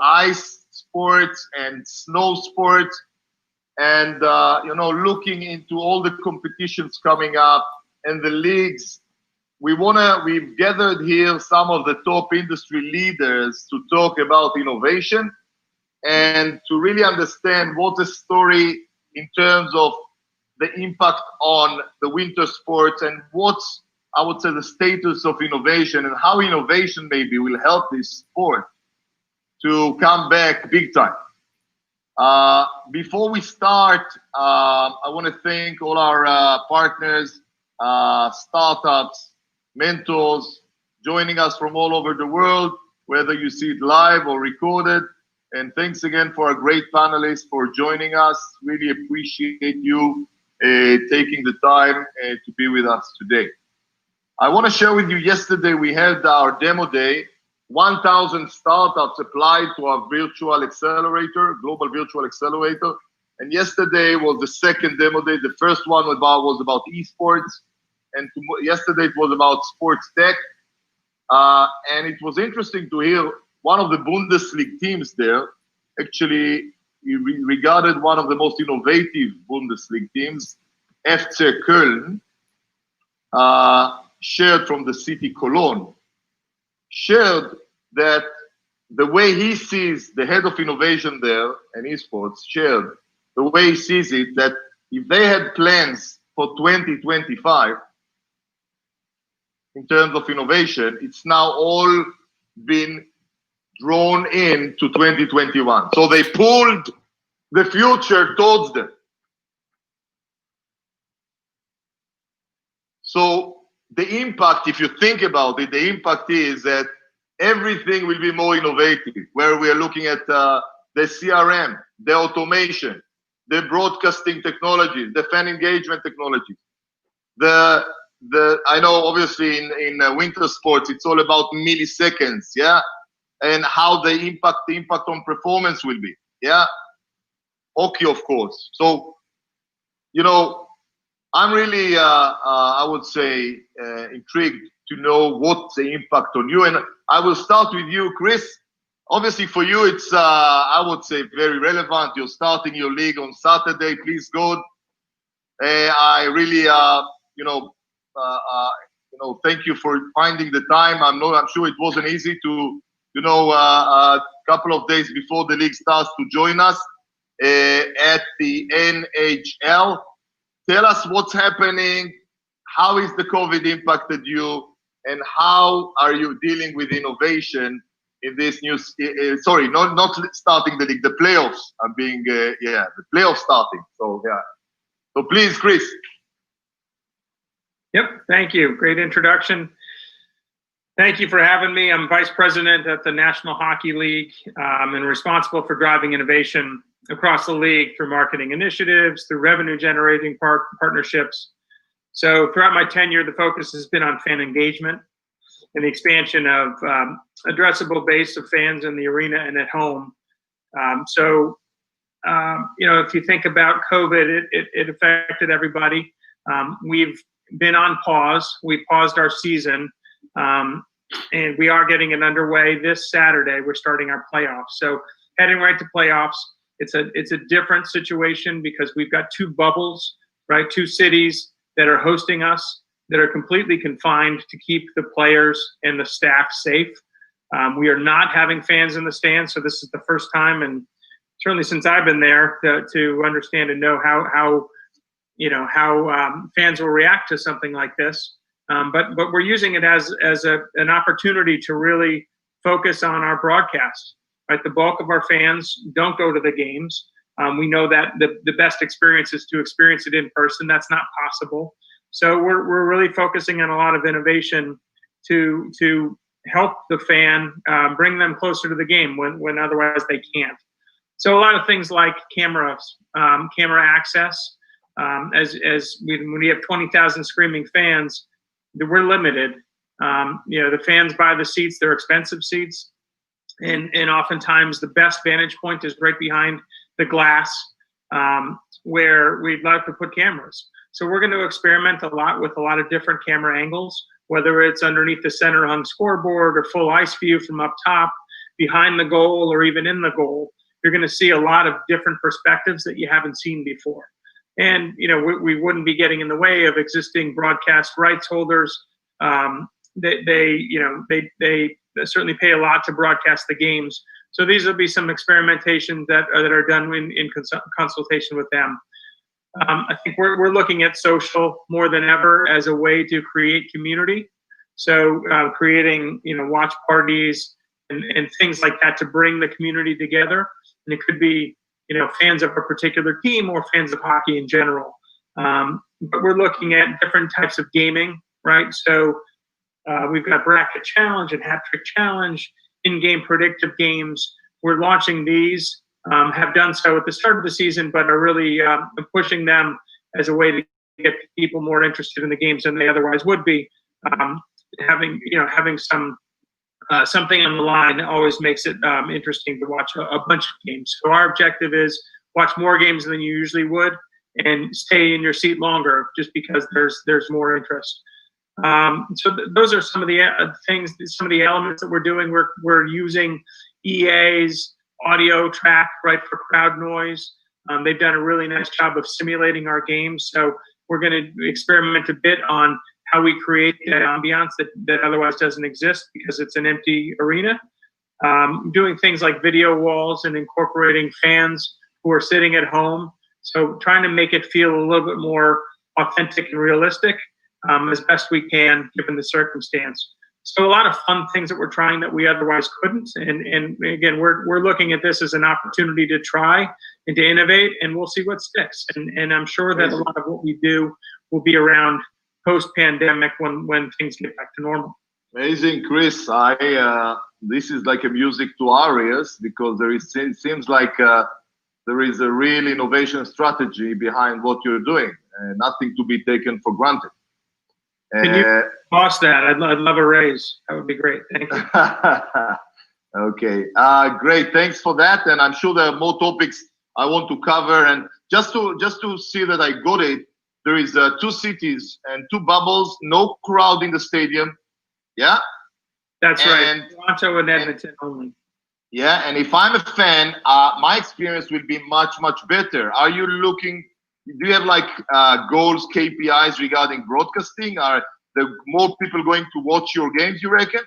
ice sports and snow sports, and looking into all the competitions coming up and the leagues. We've gathered here some of the top industry leaders to talk about innovation and to really understand what the story in terms of the impact on the winter sports and what's, I would say, the status of innovation and how innovation maybe will help this sport to come back big time. Before we start, I want to thank all our partners, startups, mentors, joining us from all over the world, whether you see it live or recorded. And thanks again for our great panelists for joining us. Really appreciate you taking the time to be with us today. I want to share with you, yesterday we had our demo day. 1,000 startups applied to our virtual accelerator, global virtual accelerator. And yesterday was the second demo day. The first one was about esports. And yesterday it was about sports tech. And it was interesting to hear one of the Bundesliga teams there, actually regarded one of the most innovative Bundesliga teams, FC Köln, shared from the city Cologne, shared that the way he sees the head of innovation there and esports, shared the way he sees it, that if they had plans for 2025 in terms of innovation, it's now all been drawn into 2021. So they pulled the future towards them. So the impact, if you think about it, the impact is that everything will be more innovative, where we are looking at the CRM, the automation, the broadcasting technologies, the fan engagement technologies. I know obviously in winter sports, it's all about milliseconds, yeah? And how the impact on performance will be, yeah? Hockey, of course. So, I'm really, I would say, intrigued to know what's the impact on you. And I will start with you, Chris. Obviously, for you, it's, I would say, very relevant. You're starting your league on Saturday. Please, God. I really, thank you for finding the time. I'm sure it wasn't easy to, a couple of days before the league starts to join us at the NHL. Tell us what's happening, how is the COVID impacted you, and how are you dealing with innovation in this new, sorry, not starting the league, the playoffs are being, the playoffs starting. So, yeah. So please, Chris. Yep, thank you. Great introduction. Thank you for having me. I'm vice president at the National Hockey League and responsible for driving innovation across the league through marketing initiatives, through revenue generating partnerships. So throughout my tenure, the focus has been on fan engagement and the expansion of addressable base of fans in the arena and at home. If you think about COVID, it affected everybody. We've been on pause. We paused our season, and we are getting it underway this Saturday. We're starting our playoffs. So heading right to playoffs. It's a different situation because we've got two bubbles, right? Two cities that are hosting us that are completely confined to keep the players and the staff safe. We are not having fans in the stands, so this is the first time, and certainly since I've been there, to understand and know how fans will react to something like this. But we're using it as an opportunity to really focus on our broadcast. Right, the bulk of our fans don't go to the games. We know that the best experience is to experience it in person. That's not possible. So we're really focusing on a lot of innovation to help the fan, bring them closer to the game when otherwise they can't. So a lot of things like camera access. When we have 20,000 screaming fans, we're limited. The fans buy the seats; they're expensive seats. And oftentimes the best vantage point is right behind the glass where we'd like to put cameras. So we're going to experiment a lot with a lot of different camera angles, whether it's underneath the center hung scoreboard or full ice view from up top. behind the goal or even in the goal, you're going to see a lot of different perspectives that you haven't seen before. And, you know, we wouldn't be getting in the way of existing broadcast rights holders. They certainly pay a lot to broadcast the games. So these will be some experimentation that are done in consultation with them. I think we're looking at social more than ever as a way to create community. So creating, you know, watch parties and things like that to bring the community together. And it could be, you know, fans of a particular team or fans of hockey in general. But we're looking at different types of gaming, right? So we've got bracket challenge and hat trick challenge, in-game predictive games. We're launching these, have done so at the start of the season, but are really pushing them as a way to get people more interested in the games than they otherwise would be. Having some something on the line always makes it interesting to watch a bunch of games. So our objective is watch more games than you usually would and stay in your seat longer just because there's more interest. So those are some of the things, some of the elements that we're doing. We're using EA's audio track, right, for crowd noise. They've done a really nice job of simulating our games. So we're going to experiment a bit on how we create that ambiance that otherwise doesn't exist because it's an empty arena. Doing things like video walls and incorporating fans who are sitting at home. So trying to make it feel a little bit more authentic and realistic as best we can given the circumstance. So a lot of fun things that we're trying that we otherwise couldn't. And again, we're looking at this as an opportunity to try and to innovate, and we'll see what sticks. And I'm sure that a lot of what we do will be around post-pandemic when things get back to normal. Amazing, Chris. This is like a music to our ears because it seems like there is a real innovation strategy behind what you're doing, nothing to be taken for granted. Can you boss that? I'd love a raise. That would be great. Thank you. Okay, great. Thanks for that. And I'm sure there are more topics I want to cover. And just to see that I got it, there is 2 cities and 2 bubbles, no crowd in the stadium. Yeah, that's right. Toronto and Edmonton only. Yeah, and if I'm a fan, my experience will be much better. Are you looking? Do you have like goals, KPIs regarding broadcasting? Are there more people going to watch your games, you reckon?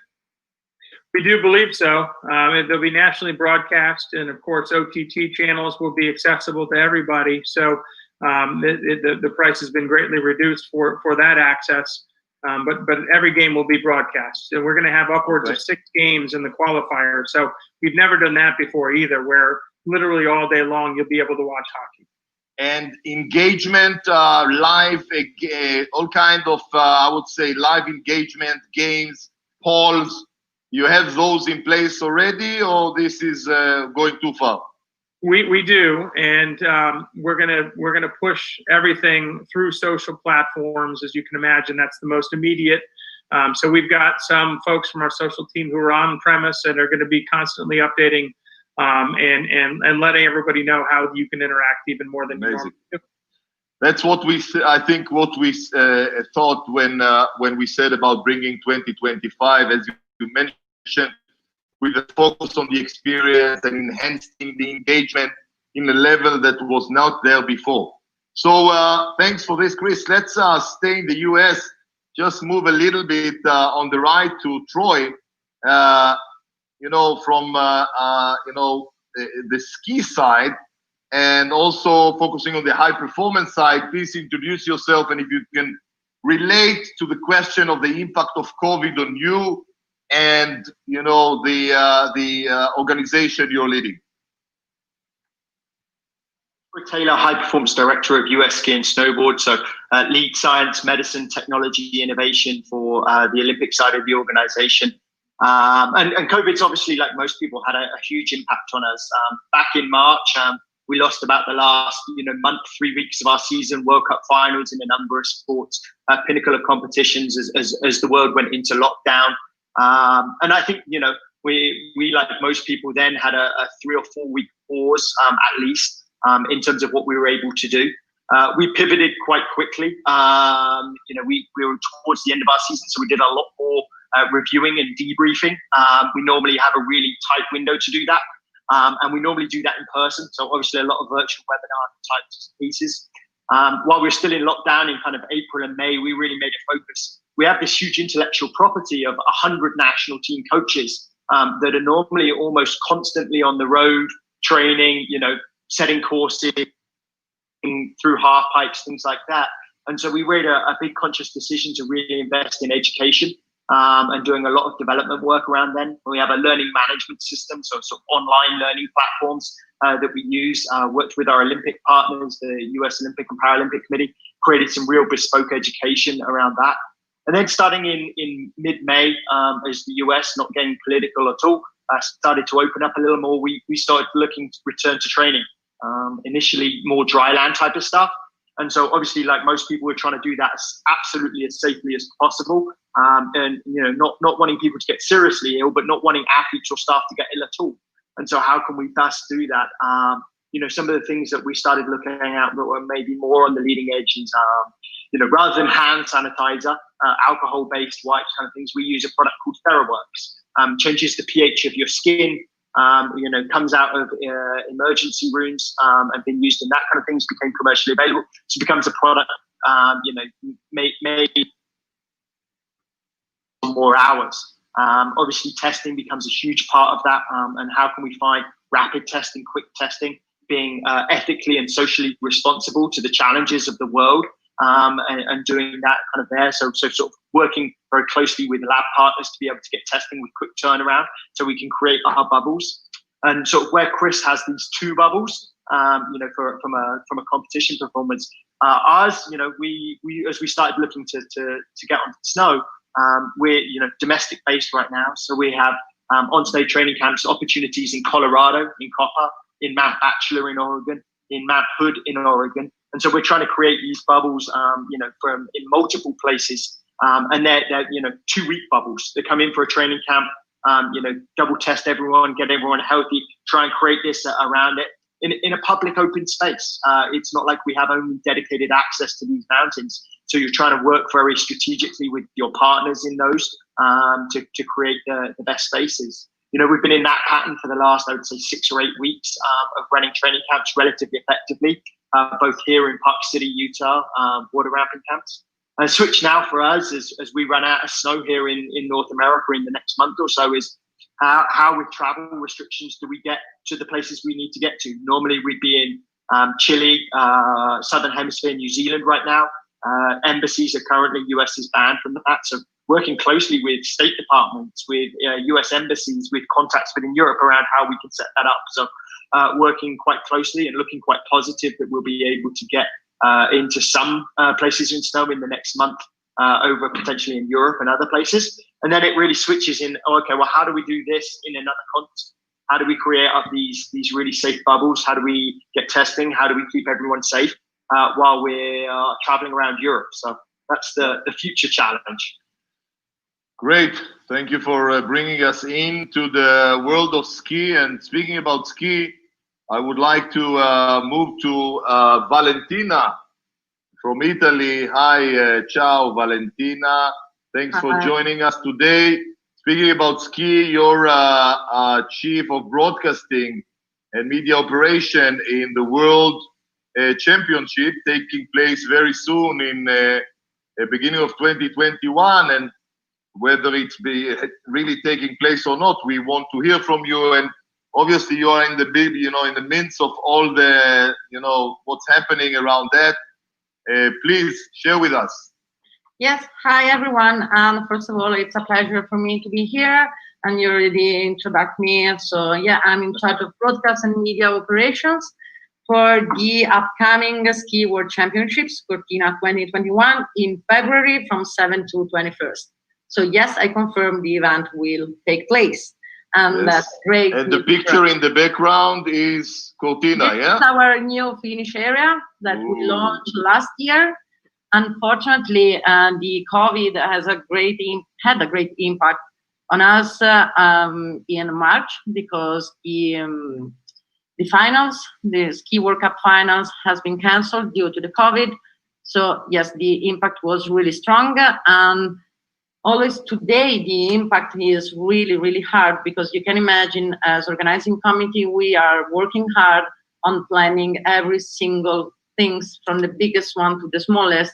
We do believe so. They'll be nationally broadcast, and of course, OTT channels will be accessible to everybody. So the price has been greatly reduced for that access. But every game will be broadcast. And we're going to have upwards of 6 games in the qualifier. So we've never done that before either, where literally all day long you'll be able to watch hockey. And engagement, live, all kind of, I would say, live engagement, games, polls. You have those in place already, or this is going too far? We do, and we're gonna push everything through social platforms. As you can imagine, that's the most immediate. So we've got some folks from our social team who are on premise and are going to be constantly updating and letting everybody know how you can interact even more than you normally do. That's what I think what we thought when we said about bringing 2025, as you mentioned, with a focus on the experience and enhancing the engagement in a level that was not there before. So thanks for this, Chris. Let's stay in the US, just move a little bit on the right to Troy. From the ski side, and also focusing on the high performance side. Please introduce yourself, and if you can relate to the question of the impact of COVID on you and the organization you're leading. Taylor, High Performance Director of US Ski and Snowboard, so lead science, medicine, technology, innovation for the Olympic side of the organization. And COVID's obviously, like most people, had a huge impact on us. Back in March, we lost about the last month, 3 weeks of our season, World Cup finals in a number of sports, pinnacle of competitions as the world went into lockdown. And I think, we like most people then had a 3 or 4 week pause at least in terms of what we were able to do. We pivoted quite quickly. We were towards the end of our season, so we did a lot more reviewing and debriefing. We normally have a really tight window to do that. And we normally do that in person. So obviously a lot of virtual webinar type pieces. While we're still in lockdown in kind of April and May, we really made a focus. We have this huge intellectual property of 100 national team coaches that are normally almost constantly on the road, training, setting courses through half pipes, things like that. And so we made a big conscious decision to really invest in education and doing a lot of development work around then. We have a learning management system, so sort of online learning platforms that we use, worked with our Olympic partners, the US Olympic and Paralympic Committee, created some real bespoke education around that. And then starting in mid-May, as the US, not getting political at all, started to open up a little more, we started looking to return to training. Initially more dry land type of stuff. And so obviously, like most people, we're trying to do that absolutely as safely as possible. And, not wanting people to get seriously ill, but not wanting athletes or staff to get ill at all. And so how can we best do that? Some of the things that we started looking at that were maybe more on the leading edge is, rather than hand sanitizer, alcohol-based wipes kind of things, we use a product called TheraWorks. Changes the pH of your skin, comes out of emergency rooms and been used in that kind of things, became commercially available. So it becomes a product, made more hours. Obviously, testing becomes a huge part of that. And how can we find rapid testing, quick testing, being ethically and socially responsible to the challenges of the world, and doing that kind of there. So sort of working very closely with lab partners to be able to get testing with quick turnaround so we can create our bubbles. And sort of where Chris has these two bubbles, from a competition performance, ours, we as we started looking to get onto snow, we're domestic based right now. So we have on-stage training camps opportunities in Colorado, in Copper, in Mount Bachelor in Oregon, in Mount Hood in Oregon. And so we're trying to create these bubbles, from in multiple places. And they're 2-week bubbles. They come in for a training camp, double test everyone, get everyone healthy, try and create this around it in a public open space. It's not like we have only dedicated access to these mountains. So you're trying to work very strategically with your partners in those to create the best spaces. We've been in that pattern for the last, I would say, 6 or 8 weeks of running training camps relatively effectively, both here in Park City, Utah, water ramping camps. And switch now for us as we run out of snow here in North America in the next month or so is how with travel restrictions do we get to the places we need to get to? Normally we'd be in Chile, Southern Hemisphere, New Zealand right now. Embassies are currently, US is banned from that. So working closely with state departments, with US embassies, with contacts within Europe around how we can set that up. So working quite closely and looking quite positive that we'll be able to get into some places in snow in the next month, over potentially in Europe and other places. And then it really switches in, okay, well, how do we do this in another continent? How do we create up these really safe bubbles? How do we get testing? How do we keep everyone safe while we're traveling around Europe? So that's the future challenge. Great. Thank you for bringing us into the world of ski. And speaking about ski, I would like to move to Valentina from Italy. Hi, ciao, Valentina. Thanks for joining us today. Speaking about ski, you're Chief of Broadcasting and Media Operation in the World Championship taking place very soon in the beginning of 2021. And whether it's really taking place or not, we want to hear from you. And obviously you are in the big, in the midst of all the, what's happening around that. Please share with us. Yes, hi everyone. And first of all, it's a pleasure for me to be here. And you already introduced me. So yeah, I'm in charge of broadcast and media operations for the upcoming Ski World Championships Cortina 2021 in February from 7 to 21st. So yes, I confirm the event will take place. And yes. That's great. And the picture in the background is Cortina, yeah? It's our new finish area that we launched last year. Unfortunately, the COVID had a great impact on us in March because the finals, the Ski World Cup finals, has been cancelled due to the COVID. So yes, the impact was really strong. And always today the impact is really, really hard, because you can imagine, as organizing committee, we are working hard on planning every single things, from the biggest one to the smallest,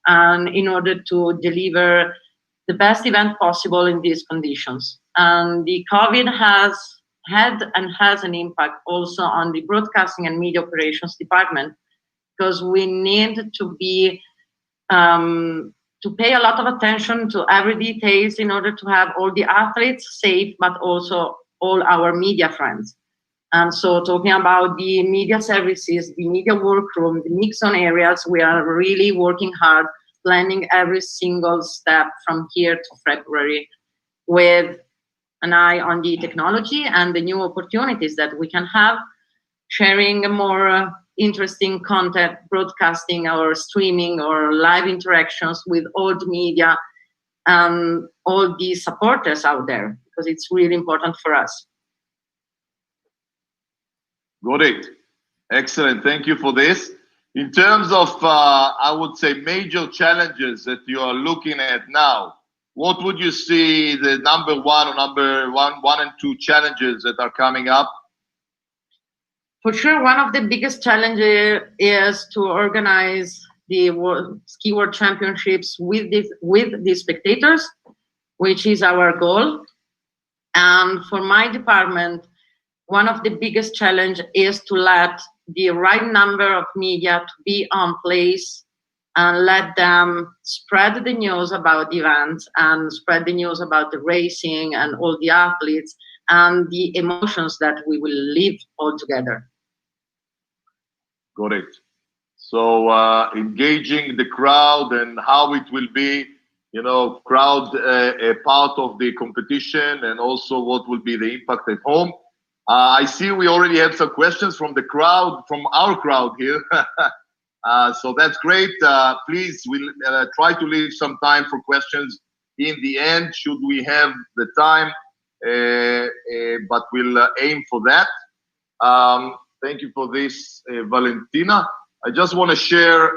and in order to deliver the best event possible in these conditions. And the COVID has had and has an impact also on the broadcasting and media operations department, because we need to be to pay a lot of attention to every details in order to have all the athletes safe, but also all our media friends. And so, talking about the media services, the media workroom, the mix-on areas, we are really working hard, planning every single step from here to February, with an eye on the technology and the new opportunities that we can have, sharing more interesting content, broadcasting or streaming or live interactions with all the media and all the supporters out there, because it's really important for us. Got it. Excellent. Thank you for this. In terms of, I would say, major challenges that you are looking at now, what would you see the number one or number one and two challenges that are coming up? For sure, one of the biggest challenges is to organize the Ski World Championships with the spectators, which is our goal. And for my department, one of the biggest challenge is to let the right number of media to be on place and let them spread the news about the events and spread the news about the racing and all the athletes and the emotions that we will live all together. Got it. So engaging the crowd and how it will be, crowd a part of the competition, and also what will be the impact at home. I see we already have some questions from the crowd, from our crowd here. So that's great. Please, we'll try to leave some time for questions in the end, should we have the time, but we'll aim for that. Thank you for this, Valentina. I just want to share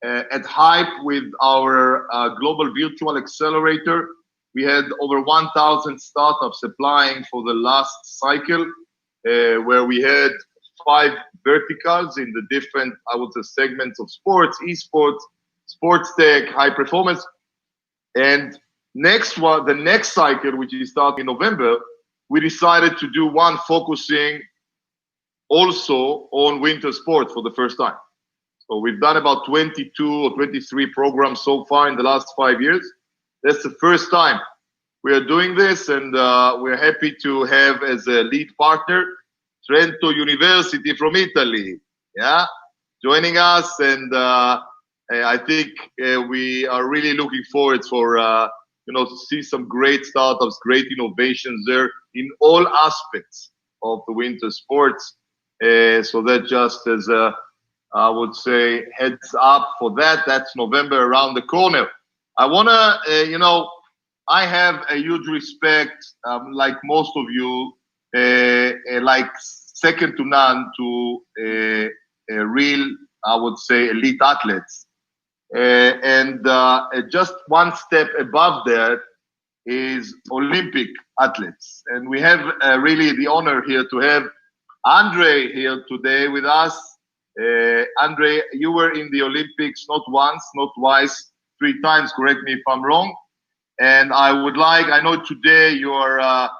at Hype with our Global Virtual Accelerator. We had over 1,000 startups applying for the last cycle, where we had 5 verticals in the different, I would say, segments of sports, esports, sports tech, high performance. And the next cycle, which is starting in November, we decided to do one focusing also on winter sports for the first time. So we've done about 22 or 23 programs so far in the last 5 years. That's the first time we are doing this, and we're happy to have as a lead partner Trento University from Italy, joining us. And I think we are really looking forward for to see some great startups, great innovations there in all aspects of the winter sports. So that just as I would say, heads up for that. That's November around the corner. I want to, I have a huge respect, like most of you, like second to none to real, I would say, elite athletes. And just one step above that is Olympic athletes. And we have really the honor here to have Andrej here today with us. Andrej, you were in the Olympics not once, not twice, 3 times, correct me if I'm wrong. And I know today you are,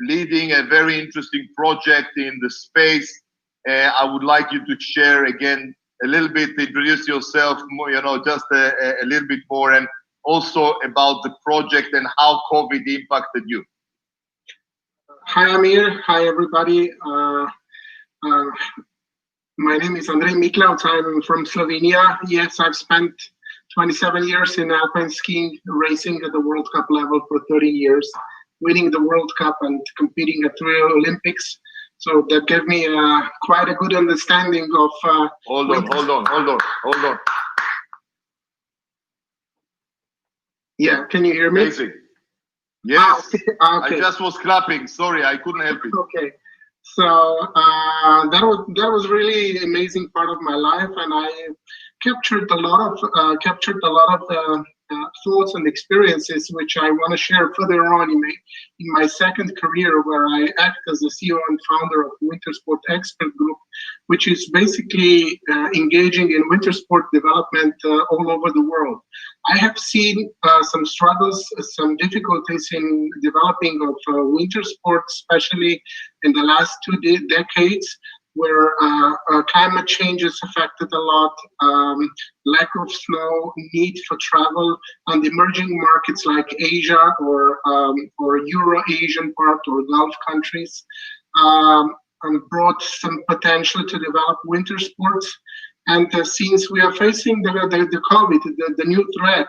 leading a very interesting project in the space. I would like you to share again a little bit, introduce yourself, just a little bit more, and also about the project and how COVID impacted you. Hi, Amir. Hi, everybody. My name is Andrej Miklavc. I'm from Slovenia. Yes, I've spent 27 years in alpine skiing, racing at the World Cup level for 30 years, winning the World Cup and competing at 3 Olympics. So that gave me quite a good understanding of... Hold on. Yeah, can you hear me? Amazing. Yes, okay. I just was clapping. Sorry, I couldn't help it. Okay. So that was really amazing part of my life, and I captured a lot of the thoughts and experiences, which I want to share further on in my second career, where I act as the CEO and founder of Winter Sport Expert Group, which is basically engaging in winter sport development all over the world. I have seen some struggles, some difficulties in developing of winter sports, especially in the last 2 decades, where climate change is affected a lot, lack of snow, need for travel, and emerging markets like Asia or Euro-Asian part or Gulf countries brought some potential to develop winter sports. And since we are facing the COVID, the new threat,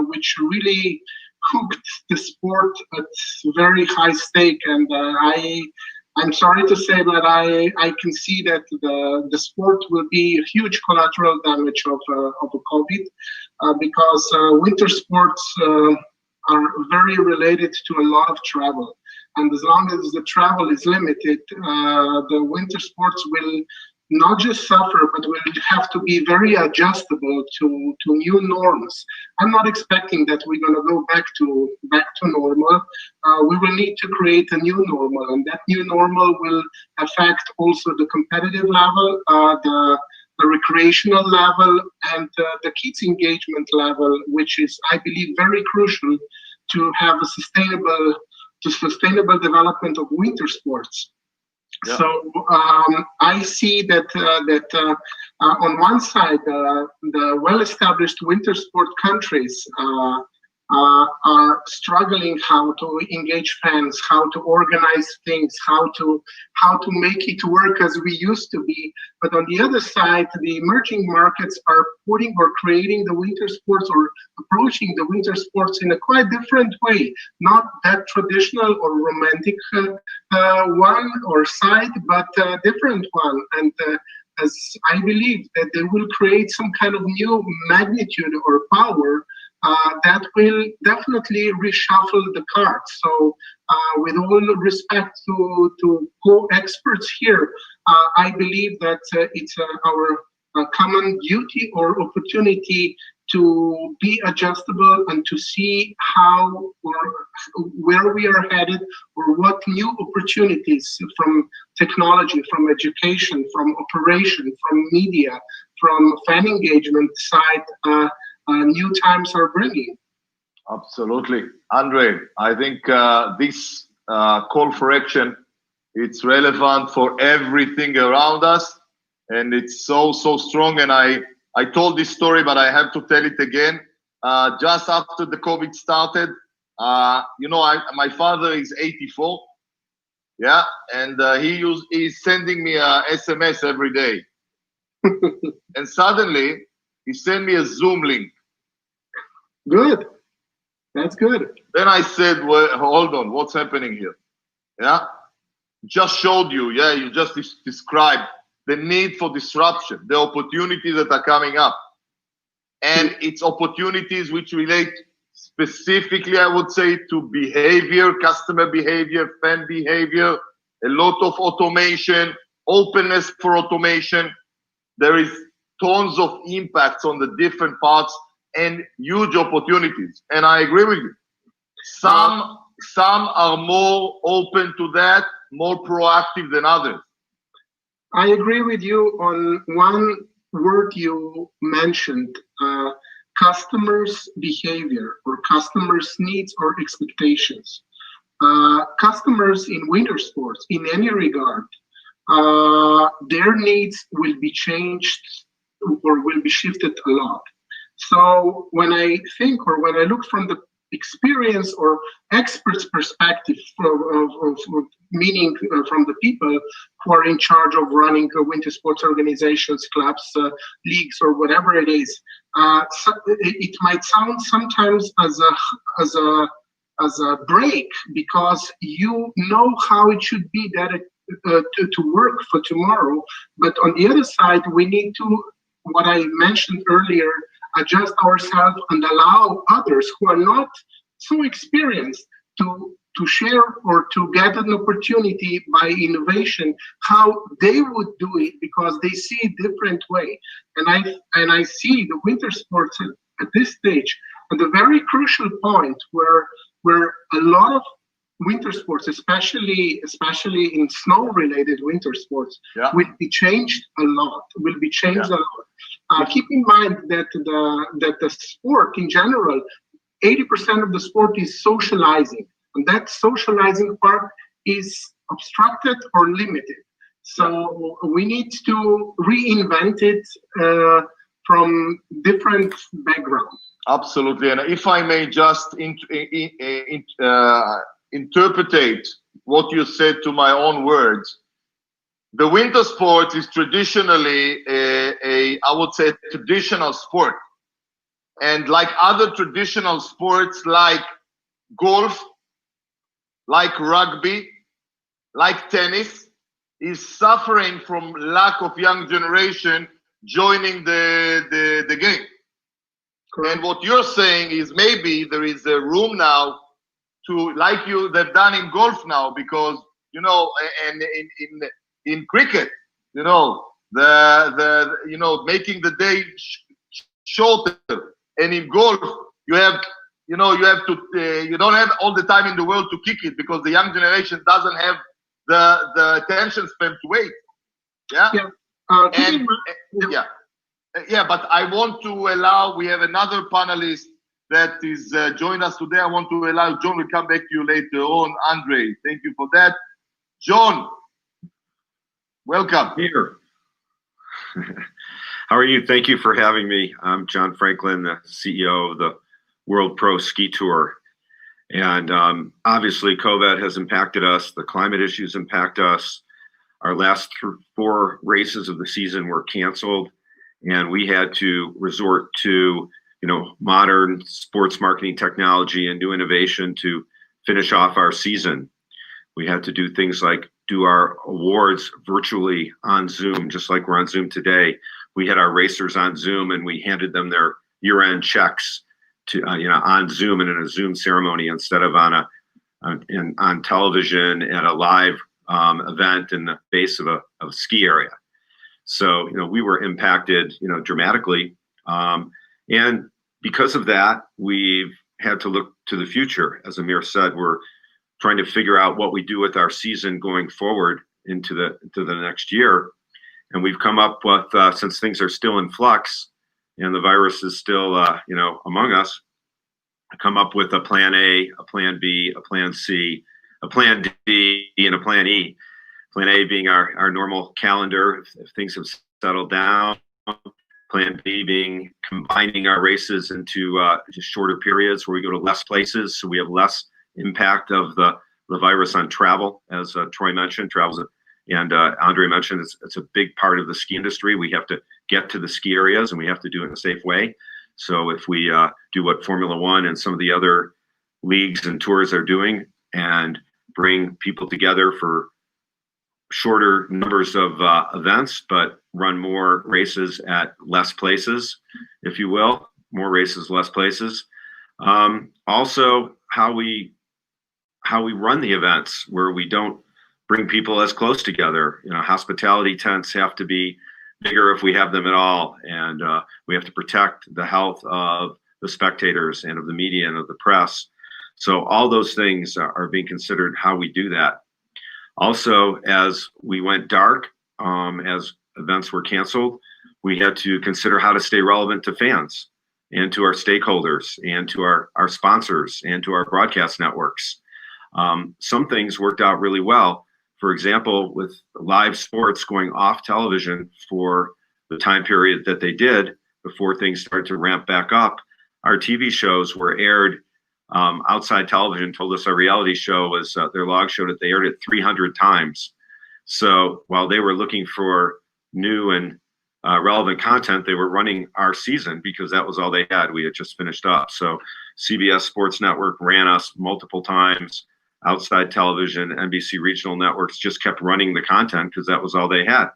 which really hooked the sport at very high stake, and I'm sorry to say that I can see that the sport will be a huge collateral damage of the COVID, because winter sports are very related to a lot of travel. And as long as the travel is limited, the winter sports will not just suffer, but will have to be very adjustable to new norms. I'm not expecting that we're going to go back to normal. We will need to create a new normal, and that new normal will affect also the competitive level, the recreational level, and the kids' engagement level, which is, I believe, very crucial to have a sustainable development of winter sports. Yeah. So I see that on one side, the well-established winter sport countries are struggling how to engage fans, how to organize things, how to make it work as we used to be. But on the other side, the emerging markets are putting or creating the winter sports or approaching the winter sports in a quite different way, not that traditional or romantic one or side, but a different one. And as I believe that they will create some kind of new magnitude or power that will definitely reshuffle the cards. So with all respect to co-experts here, I believe that it's our common duty or opportunity to be adjustable and to see how or where we are headed, or what new opportunities from technology, from education, from operation, from media, from fan engagement side, new times are bringing. Absolutely. Andrej, I think this call for action, it's relevant for everything around us, and it's so strong. And I told this story, but I have to tell it again. Just after the COVID started, my father is 84, yeah, and he's sending me a SMS every day. And suddenly he sent me a Zoom link. Good. That's good. Then I said, well, hold on, what's happening here? Yeah, just showed you, yeah, you just described the need for disruption, the opportunities that are coming up. And it's opportunities which relate specifically, I would say, to behavior, customer behavior, fan behavior, a lot of automation, openness for automation. There is tons of impacts on the different parts and huge opportunities. And I agree with you. Some are more open to that, more proactive than others. I agree with you on one word you mentioned, customers' behavior or customers' needs or expectations. Customers in winter sports, in any regard, their needs will be changed or will be shifted a lot. So when I think, or when I look from the experience or experts' perspective, meaning from the people who are in charge of running winter sports organizations, clubs, leagues, or whatever it is, it might sound sometimes as a break, because you know how it should be that to work for tomorrow. But on the other side, we need to, what I mentioned earlier, adjust ourselves and allow others who are not so experienced to share or to get an opportunity by innovation, how they would do it, because they see a different way. And I see the winter sports at this stage, at the very crucial point where a lot of winter sports, especially in snow-related winter sports, will be changed a lot. Keep in mind that the sport in general, 80% of the sport is socializing, and that socializing part is obstructed or limited. So we need to reinvent it from different backgrounds. Absolutely, and if I may just interpretate what you said to my own words, the winter sport is traditionally I would say, traditional sport. And like other traditional sports like golf, like rugby, like tennis, is suffering from lack of young generation joining the game. Correct. And what you're saying is maybe there is a room now to, like they've done in golf now, because, you know, and in cricket, you know, making the day shorter. And in golf, you don't have all the time in the world to kick it, because the young generation doesn't have the attention span to wait. Yeah. Yeah. But I want to allow. We have another panelist that is joining us today. I want to allow John. Will come back to you later on. Andrej, thank you for that. John, welcome. Here. How are you? Thank you for having me. I'm John Franklin, the CEO of the World Pro Ski Tour. And obviously, COVID has impacted us. The climate issues impact us. Our last 4 races of the season were canceled, and we had to resort to, modern sports marketing technology and new innovation to finish off our season. We had to do things like do our awards virtually on Zoom, just like we're on Zoom today. We had our racers on Zoom, and we handed them their year-end checks to on Zoom and in a Zoom ceremony instead of on television at a live event in the base of a ski area. So we were impacted dramatically, and because of that, we've had to look to the future. As Amir said, we're trying to figure out what we do with our season going forward into the next year. And we've come up with, since things are still in flux and the virus is still, among us, come up with a plan A, a plan B, a plan C, a plan D, and a plan E. Plan A being our normal calendar if things have settled down. Plan B being combining our races into just shorter periods where we go to less places, so we have less impact of the virus on travel. As Troy mentioned, and Andrej mentioned, it's a big part of the ski industry. We have to get to the ski areas, and we have to do it in a safe way. So if we do what Formula One and some of the other leagues and tours are doing, and bring people together for shorter numbers of events, but run more races at less places, if you will, more races, less places. Also, how we run the events, where we don't bring people as close together. Hospitality tents have to be bigger if we have them at all, and we have to protect the health of the spectators and of the media and of the press. So all those things are being considered how we do that. Also, as we went dark, as events were canceled, we had to consider how to stay relevant to fans and to our stakeholders and to our sponsors and to our broadcast networks. Some things worked out really well. For example, with live sports going off television for the time period that they did before things started to ramp back up, our TV shows were aired. Outside Television told us our reality show was, their log showed that they aired it 300 times. So while they were looking for new and relevant content, they were running our season because that was all they had. We had just finished up. So CBS Sports Network ran us multiple times. Outside Television, NBC regional networks just kept running the content because that was all they had.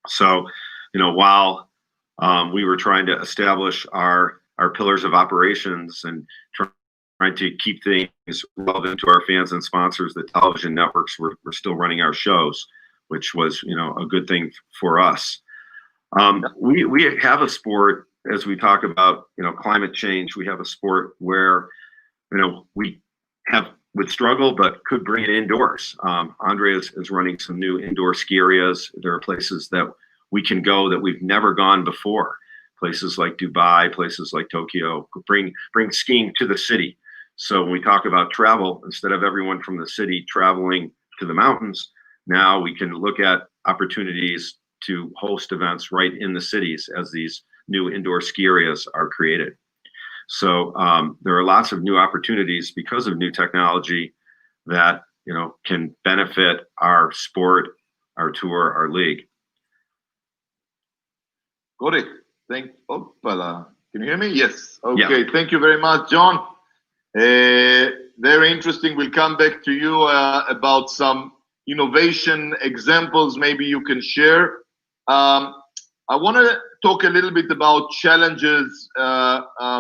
So, while we were trying to establish our pillars of operations and trying to keep things relevant to our fans and sponsors, the television networks were still running our shows, which was, a good thing for us. We have a sport as we talk about, climate change, we have a sport where, we would struggle, but could bring it indoors. Andrej is running some new indoor ski areas. There are places that we can go that we've never gone before. Places like Dubai, places like Tokyo, bring skiing to the city. So when we talk about travel, instead of everyone from the city traveling to the mountains, now we can look at opportunities to host events right in the cities as these new indoor ski areas are created. So there are lots of new opportunities because of new technology that can benefit our sport, our tour, our league. Got it. Can you hear me? Yes. Okay. Yeah. Thank you very much, John. Very interesting. We'll come back to you about some innovation examples maybe you can share. I want to talk a little bit about challenges,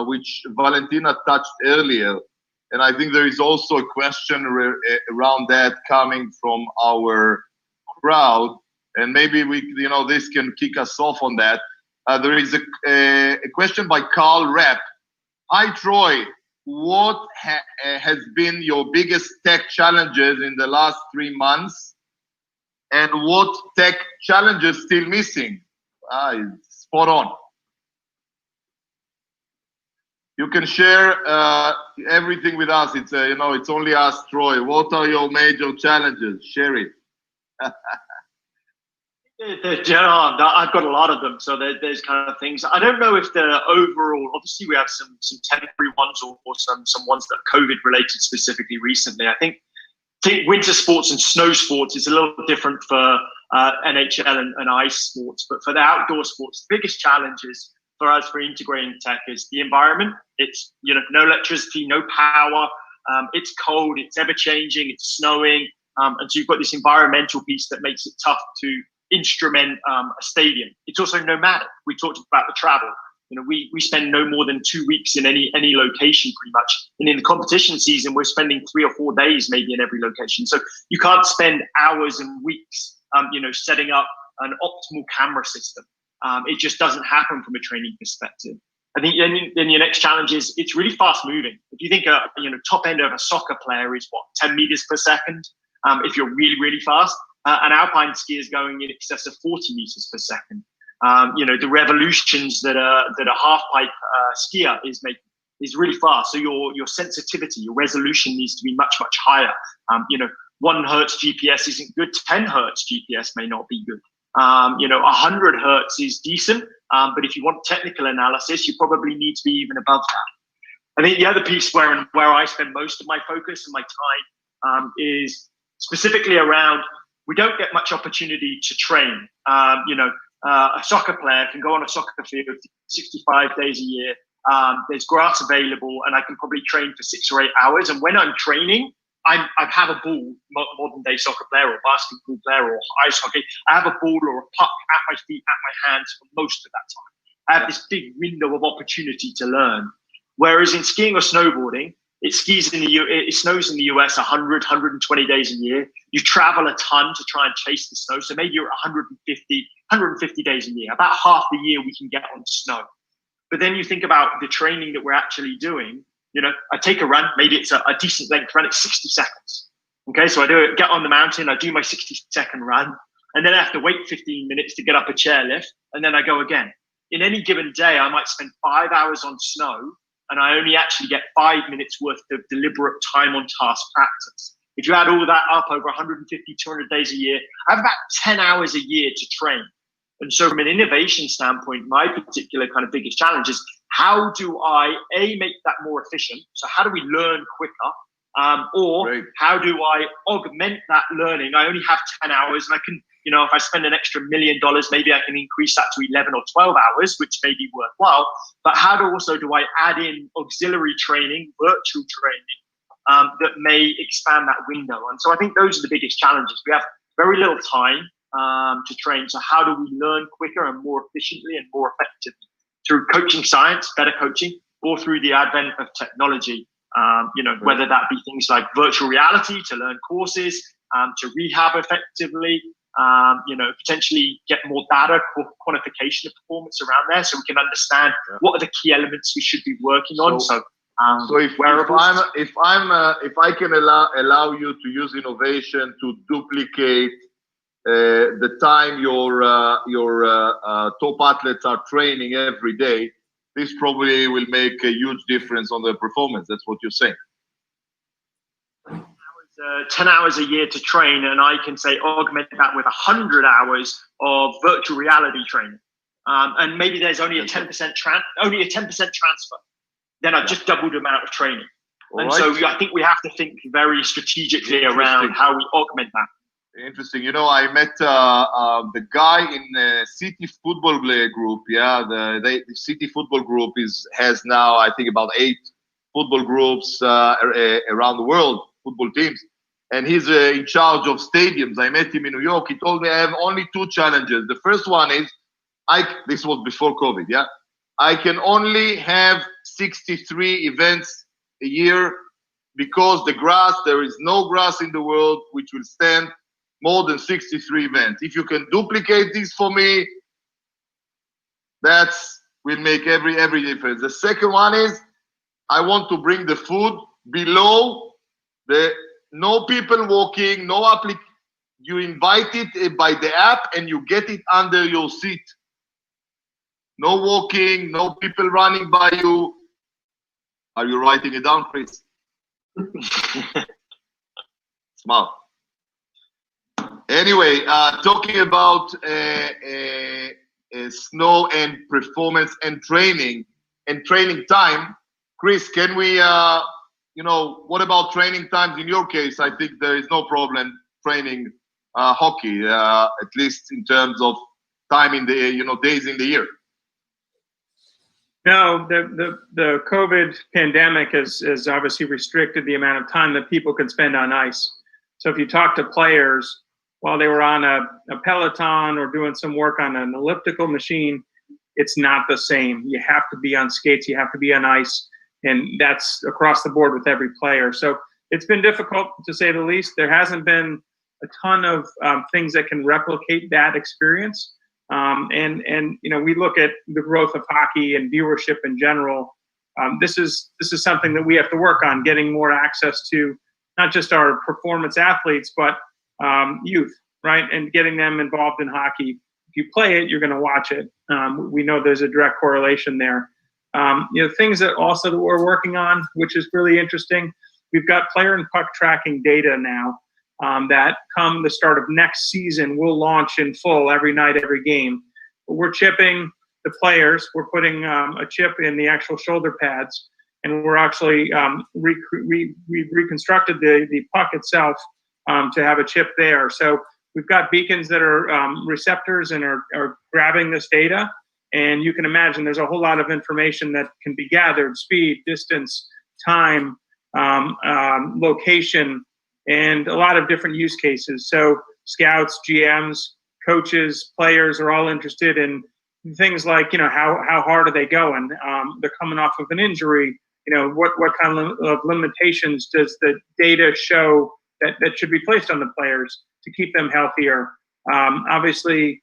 which Valentina touched earlier. And I think there is also a question around that coming from our crowd. And maybe this can kick us off on that. There is a question by Carl Rapp. Hi, Troy. What has been your biggest tech challenges in the last 3 months? And what tech challenges still missing? Spot on. You can share everything with us. It's it's only us, Troy. What are your major challenges? Share it. I've got a lot of them. So there's kind of things. I don't know if the overall. Obviously, we have some temporary ones or some ones that are COVID related specifically recently. I think winter sports and snow sports is a little different for NHL and ice sports, but for the outdoor sports, the biggest challenges for us for integrating tech is the environment. It's no electricity, no power. It's cold. It's ever changing. It's snowing, and so you've got this environmental piece that makes it tough to instrument a stadium. It's also nomadic. We talked about the travel. We spend no more than 2 weeks in any location pretty much. And in the competition season, we're spending 3 or 4 days maybe in every location. So you can't spend hours and weeks, setting up an optimal camera system. It just doesn't happen from a training perspective. I think then your next challenge is it's really fast moving. If you think top end of a soccer player is 10 meters per second. If you're really, really fast, an alpine skier is going in excess of 40 meters per second. The revolutions that a half pipe skier is making is really fast. So your sensitivity, your resolution needs to be much, much higher. 1 hertz GPS isn't good. 10 hertz GPS may not be good. 100 hertz is decent. But if you want technical analysis, you probably need to be even above that. I think the other piece where I spend most of my focus and my time is specifically around, we don't get much opportunity to train. A soccer player can go on a soccer field 65 days a year. There's grass available, and I can probably train for 6 or 8 hours. And when I'm training, I have a ball, modern day soccer player or basketball player or ice hockey. I have a ball or a puck at my feet, at my hands for most of that time. I have this big window of opportunity to learn. Whereas in skiing or snowboarding, it snows in the US 100, 120 days a year. You travel a ton to try and chase the snow. So maybe you're 150 days a year. About half the year we can get on snow. But then you think about the training that we're actually doing. I take a run, maybe it's a decent length run, it's 60 seconds. Okay, so I get on the mountain, I do my 60-second run, and then I have to wait 15 minutes to get up a chairlift, and then I go again. In any given day, I might spend 5 hours on snow, and I only actually get 5 minutes worth of deliberate time on task practice. If you add all that up over 150, 200 days a year, I have about 10 hours a year to train. And so from an innovation standpoint, my particular kind of biggest challenge is how do I, make that more efficient? So how do we learn quicker? Or how do I augment that learning? I only have 10 hours and I can, if I spend an extra $1 million, maybe I can increase that to 11 or 12 hours, which may be worthwhile. But how do I add in auxiliary training, virtual training, that may expand that window? And so I think those are the biggest challenges. We have very little time to train. So how do we learn quicker and more efficiently and more effectively? Through coaching science, better coaching, or through the advent of technology, whether that be things like virtual reality to learn courses, to rehab effectively, potentially get more data, quantification of performance around there, so we can understand what are the key elements we should be working on. So if I can allow you to use innovation to duplicate the time your top athletes are training every day, this probably will make a huge difference on their performance. That's what you're saying. 10 hours a year to train, and I can say augment that with 100 hours of virtual reality training, and maybe there's only a 10% transfer. Then I've just doubled the amount of training. So I think we have to think very strategically around how we augment that. Interesting. I met the guy in the City Football Group. The City Football Group has now, I think, about 8 football groups around the world, football teams, and he's in charge of stadiums. I met him in New York. He told me I have only 2 challenges. The first one is, this was before COVID, I can only have 63 events a year because there is no grass in the world which will stand more than 63 events. If you can duplicate this for me, that will make every difference. The second one is, I want to bring the food below no people walking, no you invite it by the app and you get it under your seat. No walking, no people running by you. Are you writing it down, Chris? Smart. Anyway, talking about snow and performance and training time, Chris, can we, what about training times in your case? I think there is no problem training hockey, at least in terms of time in the, days in the year. No, the COVID pandemic has obviously restricted the amount of time that people can spend on ice. So if you talk to players while they were on a Peloton or doing some work on an elliptical machine, it's not the same. You have to be on skates, you have to be on ice, and that's across the board with every player. So it's been difficult, to say the least. There hasn't been a ton of things that can replicate that experience. And we look at the growth of hockey and viewership in general. This is something that we have to work on, getting more access to not just our performance athletes, but youth, right? And getting them involved in hockey. If you play it, you're going to watch it. We know there's a direct correlation there. Things that we're working on, which is really interesting. We've got player and puck tracking data now that come the start of next season will launch in full every night, every game. We're chipping the players. We're putting a chip in the actual shoulder pads, and we're actually we've reconstructed the puck itself to have a chip there. So we've got beacons that are receptors and are grabbing this data. And you can imagine there's a whole lot of information that can be gathered: speed, distance, time, location, and a lot of different use cases. So scouts, GMs, coaches, players are all interested in things like, how hard are they going? They're coming off of an injury. What kind of limitations does the data show that should be placed on the players to keep them healthier? Obviously,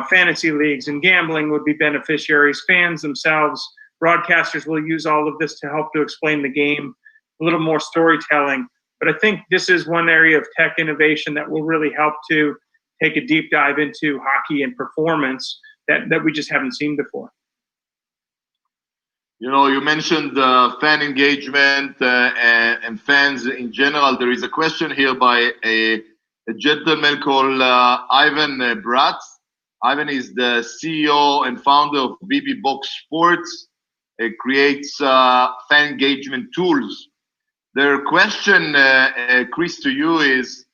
fantasy leagues and gambling would be beneficiaries. Fans themselves, broadcasters will use all of this to help to explain the game, a little more storytelling. But I think this is one area of tech innovation that will really help to take a deep dive into hockey and performance that we just haven't seen before. You mentioned fan engagement and fans in general. There is a question here by a gentleman called Ivan Bratz. Ivan is the CEO and founder of BB Box Sports. It creates fan engagement tools. Their question, Chris, to you is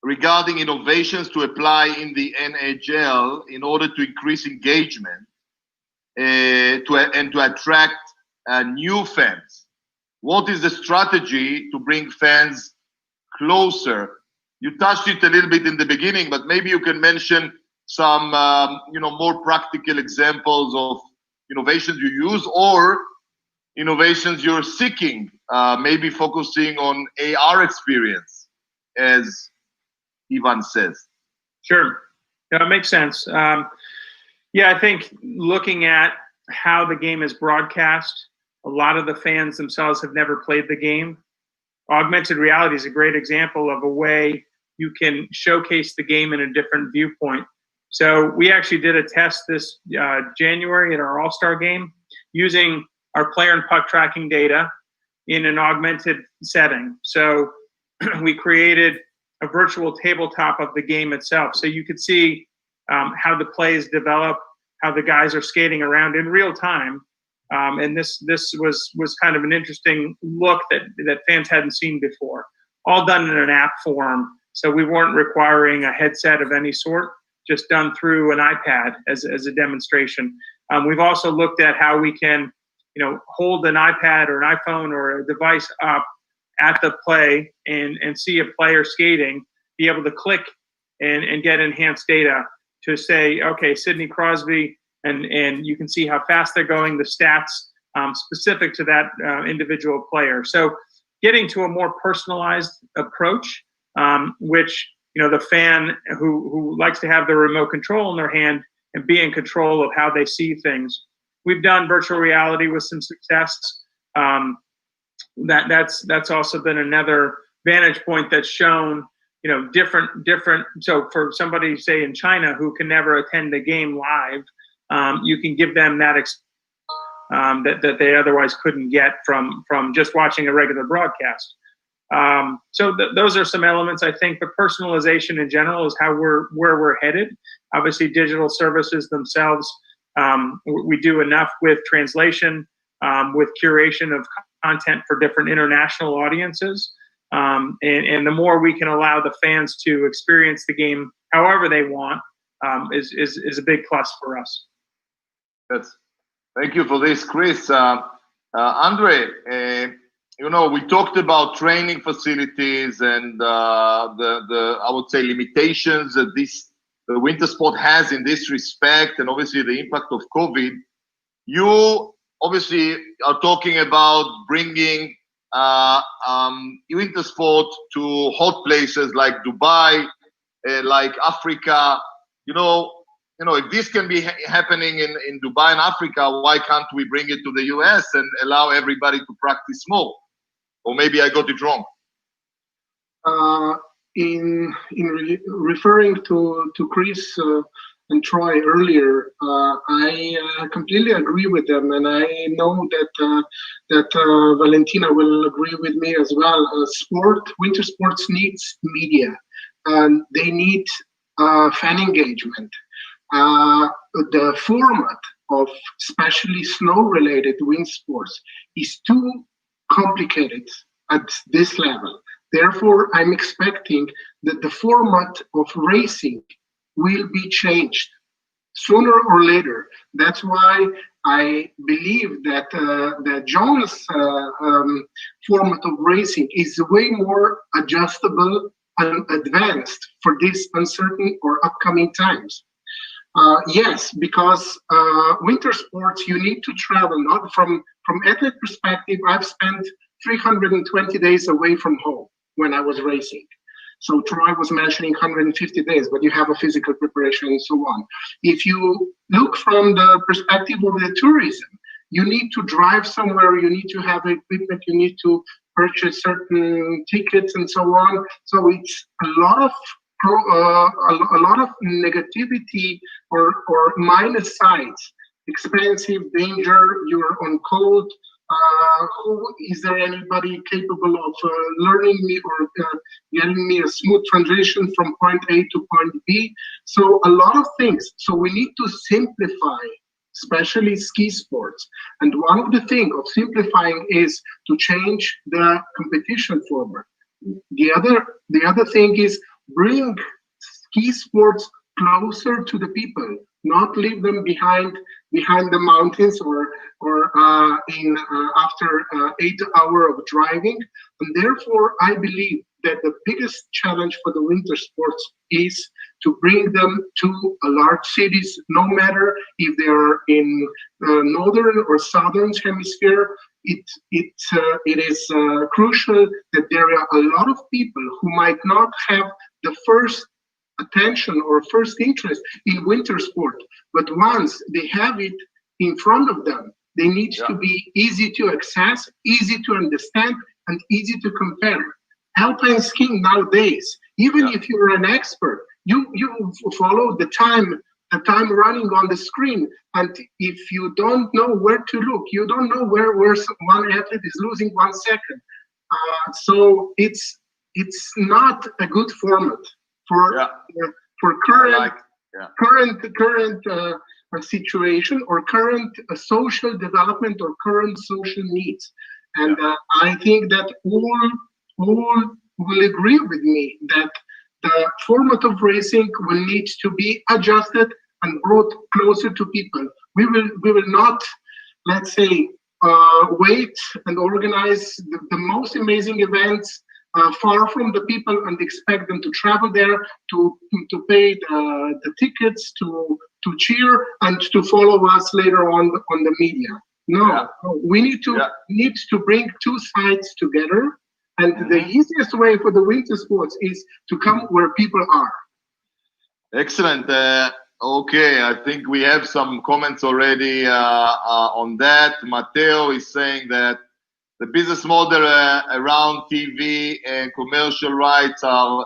regarding innovations to apply in the NHL in order to increase engagement and to attract new fans. What is the strategy to bring fans closer? You touched it a little bit in the beginning, but maybe you can mention some more practical examples of innovations you use or innovations you're seeking, maybe focusing on AR experience as Ivan says. Sure. Yeah, it makes sense. Yeah, I think looking at how the game is broadcast, a lot of the fans themselves have never played the game. Augmented reality is a great example of a way you can showcase the game in a different viewpoint. So we actually did a test this January at our All-Star game using our player and puck tracking data in an augmented setting. So we created a virtual tabletop of the game itself. So you could see how the plays develop, how the guys are skating around in real time. And this was kind of an interesting look that fans hadn't seen before, all done in an app form. So we weren't requiring a headset of any sort, just done through an iPad as a demonstration. We've also looked at how we can, hold an iPad or an iPhone or a device up at the play and see a player skating, be able to click and get enhanced data to say, okay, Sidney Crosby, and you can see how fast they're going, the stats specific to that individual player. So getting to a more personalized approach, which the fan who likes to have the remote control in their hand and be in control of how they see things. We've done virtual reality with some success. That's also been another vantage point that's shown different. So for somebody, say in China, who can never attend the game live, you can give them that that they otherwise couldn't get from just watching a regular broadcast. So those are some elements, I think. The personalization in general is where we're headed. Obviously, digital services themselves, we do enough with translation, with curation of content for different international audiences. And the more we can allow the fans to experience the game however they want, is a big plus for us. Yes. Thank you for this, Chris. Andre, we talked about training facilities and I would say limitations that the winter sport has in this respect, and obviously the impact of COVID. You obviously are talking about bringing winter sport to hot places like Dubai, like Africa. If this can be happening in Dubai and Africa, why can't we bring it to the US and allow everybody to practice more? Or maybe I got it wrong. In referring to Chris and Troy earlier, I completely agree with them, and I know that Valentina will agree with me as well. Winter sports needs media, and they need fan engagement. The format of especially snow-related winter sports is too complicated at this level. Therefore, I'm expecting that the format of racing will be changed sooner or later. That's why I believe that John's format of racing is way more adjustable and advanced for these uncertain or upcoming times. Yes, because winter sports, you need to travel. Not from athlete perspective, I've spent 320 days away from home when I was racing. So Troy was mentioning 150 days, but you have a physical preparation and so on. If you look from the perspective of the tourism, you need to drive somewhere, you need to have equipment, you need to purchase certain tickets and so on. So it's a lot of negativity or minus sides. Expensive, danger, you're on cold. Is there anybody capable of learning me or getting me a smooth transition from point A to point B? So a lot of things. So we need to simplify, especially ski sports. And one of the things of simplifying is to change the competition format. The other thing is bring ski sports closer to the people, not leave them behind the mountains or after 8 hours of driving. And therefore, I believe that the biggest challenge for the winter sports is to bring them to large cities, no matter if they're in northern or southern hemisphere. it is crucial that there are a lot of people who might not have the first attention or first interest in winter sport, but once they have it in front of them, they need to be easy to access, easy to understand, and easy to compare. Alpine skiing nowadays, even if you're an expert, you follow the time running on the screen, and if you don't know where to look, you don't know where one athlete is losing 1 second. So it's not a good format for current situation or current social development or current social needs. And I think that all will agree with me that the format of racing will need to be adjusted and brought closer to people. We will not, let's say, wait and organize the most amazing events far from the people and expect them to travel there, to pay the tickets, to cheer, and to follow us later on the media. No, we need to bring two sides together. And the easiest way for the winter sports is to come where people are. Excellent. Okay, I think we have some comments already on that. Matteo is saying that the business model around TV and commercial rights are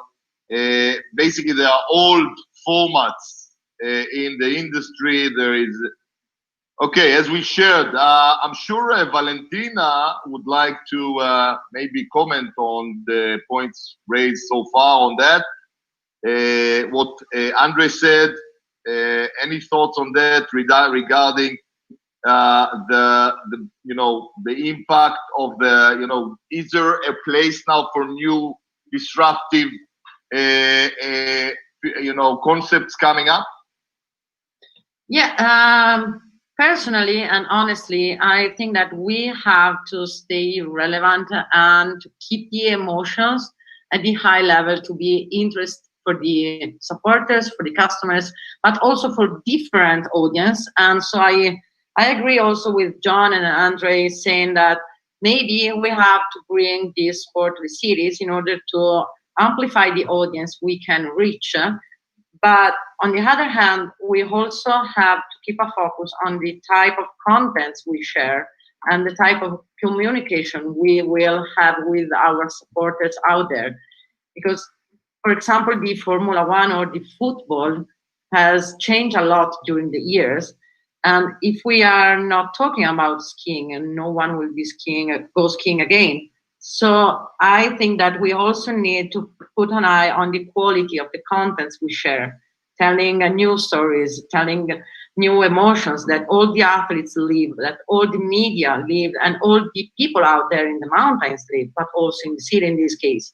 basically they are old formats in the industry. There is okay, as we shared, I'm sure Valentina would like to maybe comment on the points raised so far on that. What Andrej said, any thoughts on that regarding the impact of the is there a place now for new disruptive concepts coming up? Personally and honestly, I think that we have to stay relevant and to keep the emotions at the high level to be interest for the supporters, for the customers, but also for different audience. And so I agree also with John and Andrej saying that maybe we have to bring this sport to the cities in order to amplify the audience we can reach. But on the other hand, we also have to keep a focus on the type of contents we share and the type of communication we will have with our supporters out there. Because, for example, the Formula One or the football has changed a lot during the years. And if we are not talking about skiing, and no one will be go skiing again. So I think that we also need to put an eye on the quality of the contents we share, telling new stories, telling new emotions that all the athletes live, that all the media live, and all the people out there in the mountains live, but also in the city in this case.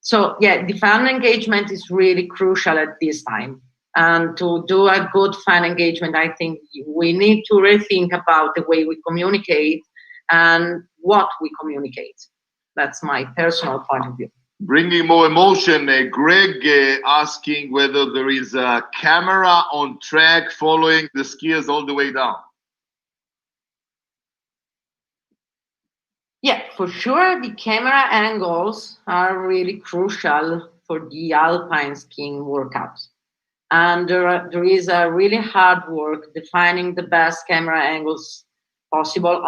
So yeah, the fan engagement is really crucial at this time. And to do a good fan engagement, I think we need to rethink about the way we communicate and what we communicate. That's my personal point of view. Bringing more emotion, Greg asking whether there is a camera on track following the skiers all the way down. Yeah, for sure, the camera angles are really crucial for the alpine skiing workouts. And there is a really hard work defining the best camera angles possible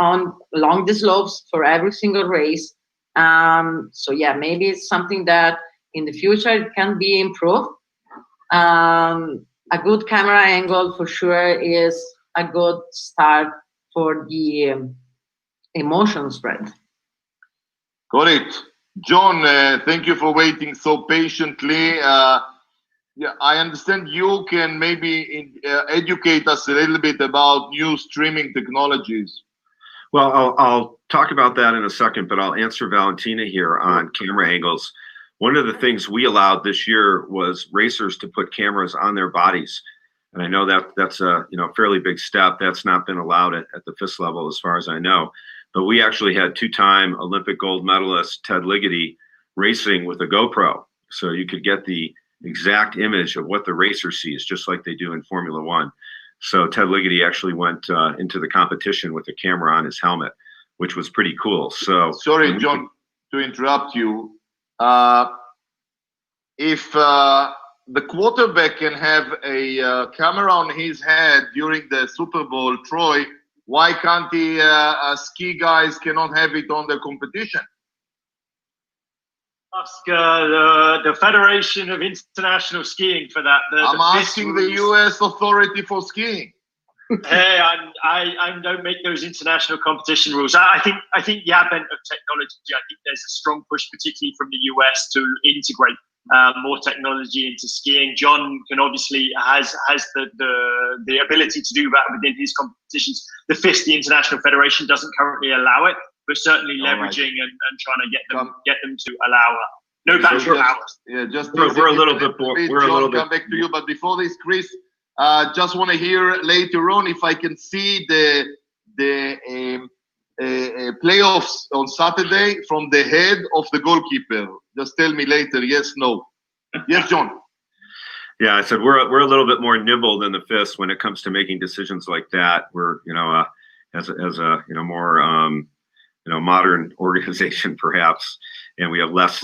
along the slopes for every single race. So yeah, maybe it's something that in the future it can be improved. A good camera angle for sure is a good start for the emotion spread. Got it. John, thank you for waiting so patiently. Yeah, I understand you can maybe educate us a little bit about new streaming technologies. Well, I'll talk about that in a second, but I'll answer Valentina here on camera angles. One of the things we allowed this year was racers to put cameras on their bodies. And I know that that's a fairly big step. That's not been allowed at the FIS level as far as I know. But we actually had two-time Olympic gold medalist Ted Ligety racing with a GoPro. So you could get the exact image of what the racer sees, just like they do in Formula One. So Ted Ligety actually went into the competition with a camera on his helmet, which was pretty cool. So sorry, John, to interrupt you. If the quarterback can have a camera on his head during the Super Bowl, Troy, why can't the ski guys cannot have it on the competition? Ask the Federation of International Skiing for that. I'm asking the U.S. authority for skiing. Hey, I don't make those international competition rules. I think the advent of technology, I think there's a strong push, particularly from the US, to integrate more technology into skiing. John can obviously has the ability to do that within his competitions. The FIS, the International Federation, doesn't currently allow it, but certainly leveraging and trying to get them to allow it. No battery hours. Yeah, just we're a little bit more. We're a little bit. Come back to you, but before this, Chris, just want to hear later on if I can see the playoffs on Saturday from the head of the goalkeeper. Just tell me later, yes, no. Yes, John. Yeah, I said we're a little bit more nimble than the FIS when it comes to making decisions like that. We're as a more modern organization perhaps, and we have less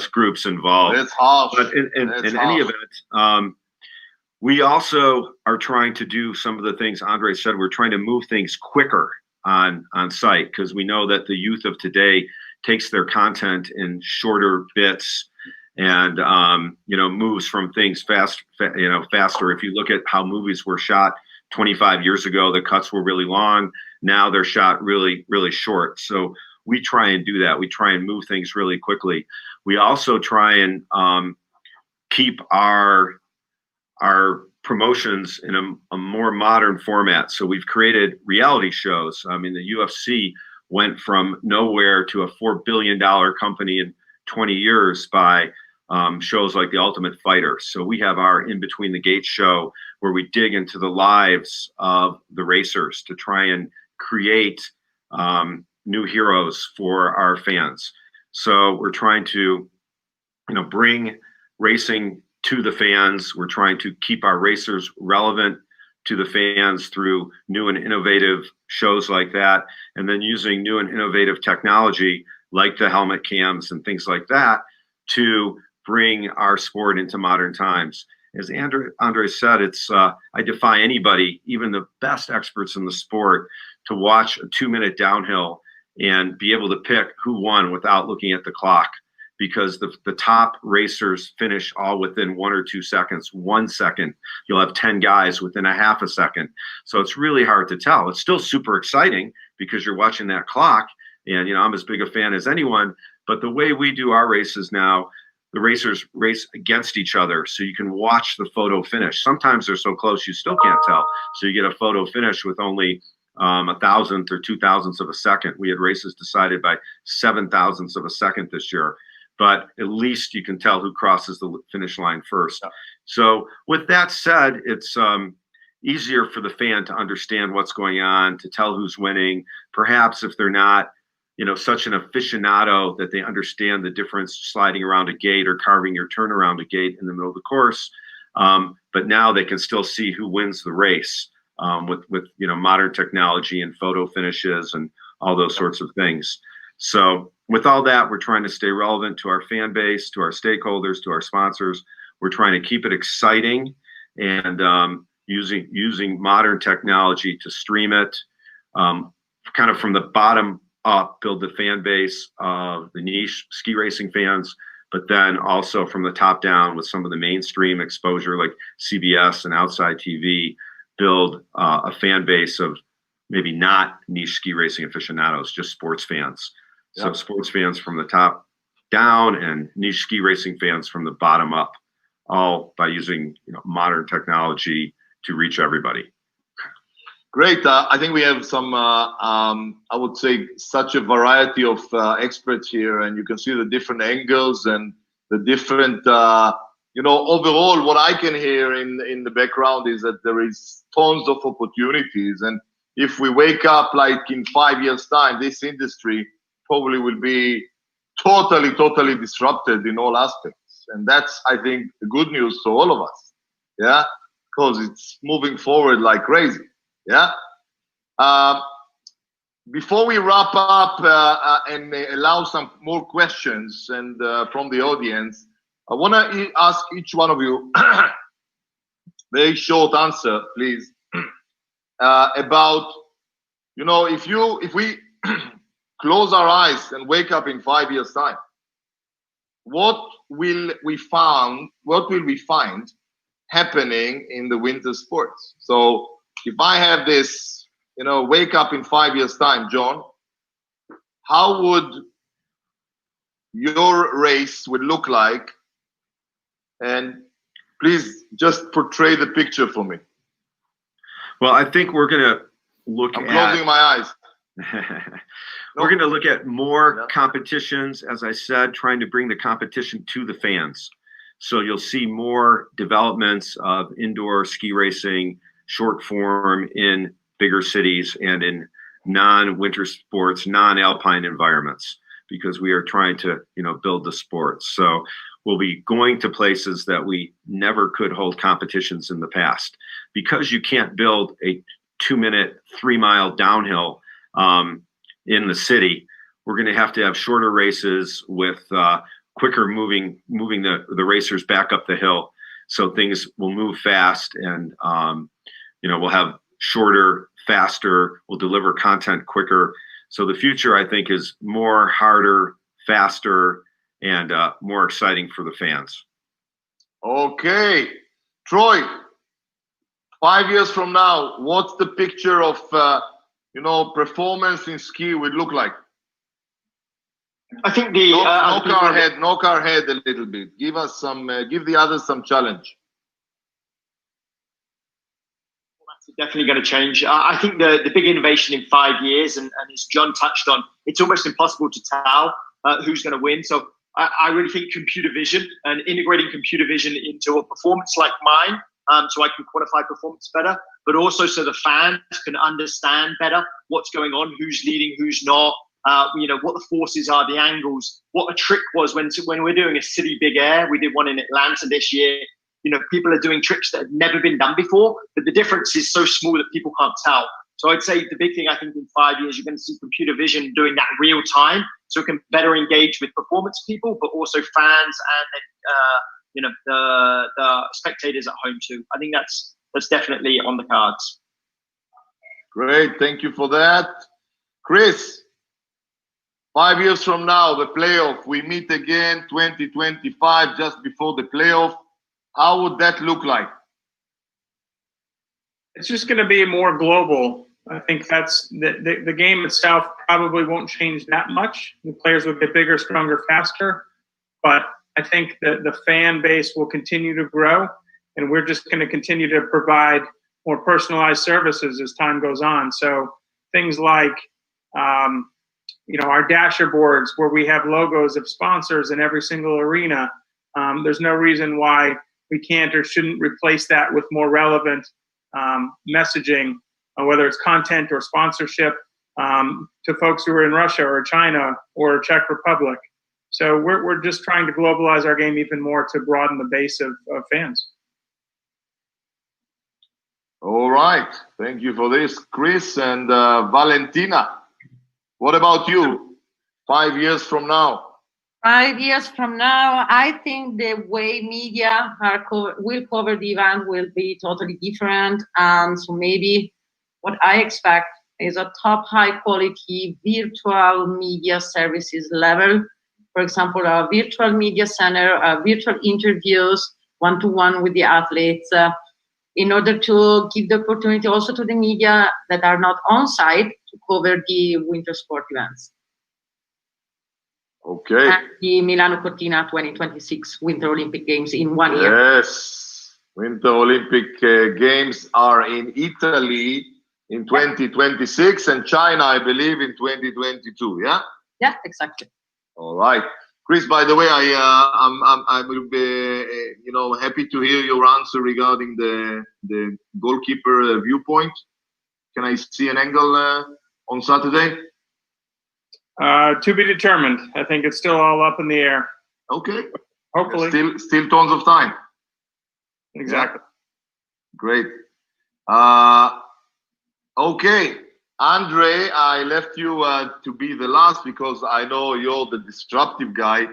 groups involved. That's harsh. But in any event, we also are trying to do some of the things Andrej said. We're trying to move things quicker on site because we know that the youth of today takes their content in shorter bits and moves from things faster. If you look at how movies were shot 25 years ago, the cuts were really long. Now they're shot really, really short. So we try and do that. We try and move things really quickly. We also try and keep our promotions in a more modern format. So we've created reality shows. I mean, the UFC went from nowhere to a $4 billion company in 20 years by shows like The Ultimate Fighter. So we have our In Between the Gates show where we dig into the lives of the racers to try and create new heroes for our fans. So we're trying to, bring racing to the fans. We're trying to keep our racers relevant to the fans through new and innovative shows like that, and then using new and innovative technology like the helmet cams and things like that to bring our sport into modern times. As Andrej said, it's I defy anybody, even the best experts in the sport, to watch a 2-minute downhill and be able to pick who won without looking at the clock, because the top racers finish all within 1 or 2 seconds. 1 second, you'll have 10 guys within a half a second. So it's really hard to tell. It's still super exciting because you're watching that clock, and I'm as big a fan as anyone. But the way we do our races now, the racers race against each other, so you can watch the photo finish. Sometimes they're so close you still can't tell. So you get a photo finish with only 1,000th or 2,000ths of a second. We had races decided by 7,000ths of a second this year. But at least you can tell who crosses the finish line first. Yeah. So with that said, it's easier for the fan to understand what's going on, to tell who's winning. Perhaps if they're not, such an aficionado that they understand the difference sliding around a gate or carving your turn around a gate in the middle of the course. But now they can still see who wins the race with modern technology and photo finishes and all those sorts of things. So with all that, we're trying to stay relevant to our fan base, to our stakeholders, to our sponsors. We're trying to keep it exciting and using modern technology to stream it, kind of from the bottom up, build the fan base of the niche ski racing fans, but then also from the top down with some of the mainstream exposure like CBS and Outside TV, build a fan base of maybe not niche ski racing aficionados, just sports fans. Yep. So sports fans from the top down and niche ski racing fans from the bottom up, all by using modern technology to reach everybody. Great. I think we have some, I would say, such a variety of experts here, and you can see the different angles and the different, overall what I can hear in the background is that there is tons of opportunities. And if we wake up like in 5 years' time, this industry probably will be totally disrupted in all aspects. And that's, I think, the good news to all of us. Yeah, because it's moving forward like crazy. Yeah. before we wrap up and allow some more questions and from the audience, I want to ask each one of you very short answer, please, about, you know, if we close our eyes and wake up in 5 years' time, what will we find happening in the winter sports? So if I have this, you know, wake up in 5 years' time, John, how would your race would look like? And please just portray the picture for me. Well, I think we're going to look I'm closing my eyes. We're going to look at more competitions, as I said, trying to bring the competition to the fans. So you'll see more developments of indoor ski racing, short form in bigger cities and in non-winter sports, non-alpine environments, because we are trying to, you know, build the sports. So we'll be going to places that we never could hold competitions in the past, because you can't build a 2-minute, 3-mile downhill in the city. We're going to have shorter races with quicker moving the racers back up the hill, so things will move fast, and you know, we'll have shorter, faster, we'll deliver content quicker. So the future, I think, is more, harder, faster, and more exciting for the fans. Okay, Troy, 5 years from now, what's the picture of you know, performance in ski would look like? I think the knock our head a little bit. Give us some, give the others some challenge. That's definitely going to change. I think the big innovation in 5 years, and as John touched on, it's almost impossible to tell who's going to win. So I really think computer vision and integrating computer vision into a performance like mine, so I can quantify performance better, but also so the fans can understand better what's going on, who's leading, who's not, you know, what the forces are, the angles, what a trick was when we're doing a city big air. We did one in Atlanta this year. You know, people are doing tricks that have never been done before, but the difference is so small that people can't tell. So I'd say the big thing, I think in 5 years, you're going to see computer vision doing that real time, so it can better engage with performance people, but also fans and you know, the spectators at home too. I think that's definitely on the cards. Great, thank you for that. Chris, 5 years from now, the playoff, we meet again 2025, just before the playoff. How would that look like? It's just going to be more global. I think that's the game itself probably won't change that much. The players will get bigger, stronger, faster, but I think that the fan base will continue to grow, and we're just going to continue to provide more personalized services as time goes on. So things like, you know, our dasher boards where we have logos of sponsors in every single arena. There's no reason why we can't or shouldn't replace that with more relevant messaging, whether it's content or sponsorship, to folks who are in Russia or China or Czech Republic. So we're just trying to globalize our game even more to broaden the base of fans. All right, thank you for this, Chris. And Valentina, what about you? 5 years from now? 5 years from now, I think the way media will cover the event will be totally different. So maybe what I expect is a top high quality virtual media services level. For example, a virtual media center, virtual interviews, one-to-one with the athletes, in order to give the opportunity also to the media that are not on site to cover the winter sport events. Okay. And the Milano Cortina 2026 Winter Olympic Games in 1 year. Yes, Winter Olympic Games are in Italy in 2026 and China, I believe, in 2022. Yeah. Yeah, exactly. All right, Chris. By the way, I will be, you know, happy to hear your answer regarding the goalkeeper viewpoint. Can I see an angle on Saturday? To be determined. I think it's still all up in the air. Okay. Hopefully. Still tons of time. Exactly. Yeah. Great. Okay. Andre, I left you to be the last because I know you're the disruptive guy